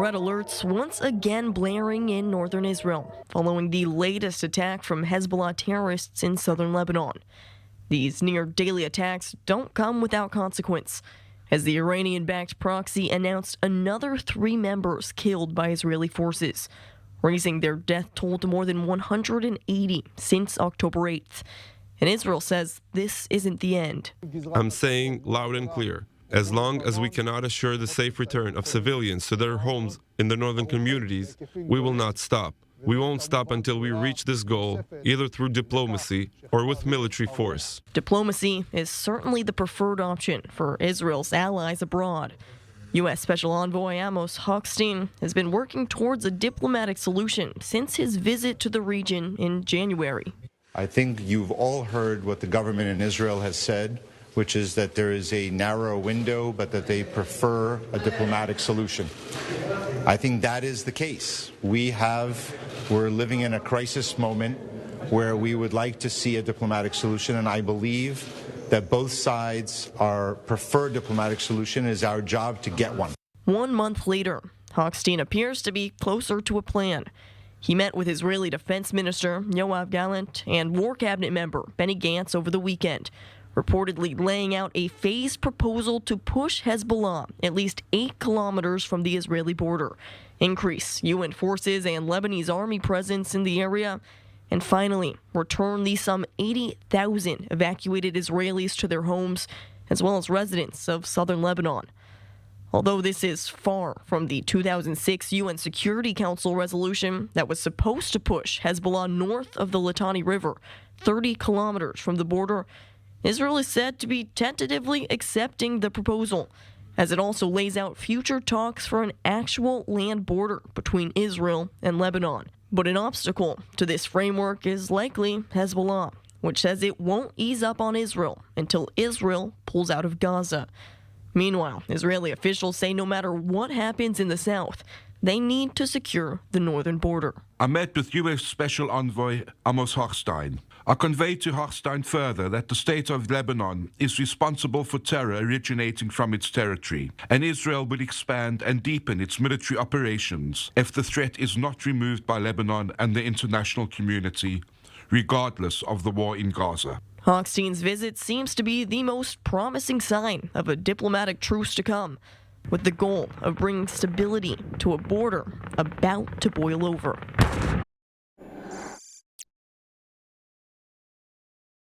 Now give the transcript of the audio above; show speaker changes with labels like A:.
A: red alerts once again blaring in northern Israel, following the latest attack from Hezbollah terrorists in southern Lebanon. These near-daily attacks don't come without consequence, as the Iranian-backed proxy announced another 3 members killed by Israeli forces, raising their death toll to more than 180 since October 8th. And Israel says this isn't the end.
B: I'm saying loud and clear, as long as we cannot assure the safe return of civilians to their homes in the northern communities, we will not stop. We won't stop until we reach this goal, either through diplomacy or with military force.
A: Diplomacy is certainly the preferred option for Israel's allies abroad. U.S. Special Envoy Amos Hochstein has been working towards a diplomatic solution since his visit to the region in January.
C: I think you've all heard what the government in Israel has said, which is that there is a narrow window, but that they prefer a diplomatic solution. I think that is the case. We're living in a crisis moment where we would like to see a diplomatic solution, and I believe that both sides are preferred diplomatic solution. It is our job to get one.
A: 1 month later, Hochstein appears to be closer to a plan. He met with Israeli Defense Minister Yoav Gallant and War Cabinet member Benny Gantz over the weekend, reportedly laying out a phased proposal to push Hezbollah at least 8 kilometers from the Israeli border, increase UN forces and Lebanese army presence in the area, and finally return the some 80,000 evacuated Israelis to their homes, as well as residents of southern Lebanon. Although this is far from the 2006 UN Security Council resolution that was supposed to push Hezbollah north of the Litani River, 30 kilometers from the border, Israel is said to be tentatively accepting the proposal, as it also lays out future talks for an actual land border between Israel and Lebanon. But an obstacle to this framework is likely Hezbollah, which says it won't ease up on Israel until Israel pulls out of Gaza. Meanwhile, Israeli officials say no matter what happens in the south, they need to secure the northern border.
D: I met with U.S. Special Envoy Amos Hochstein. I conveyed to Hochstein further that the state of Lebanon is responsible for terror originating from its territory, and Israel will expand and deepen its military operations if the threat is not removed by Lebanon and the international community, regardless of the war in Gaza.
A: Hochstein's visit seems to be the most promising sign of a diplomatic truce to come, with the goal of bringing stability to a border about to boil over.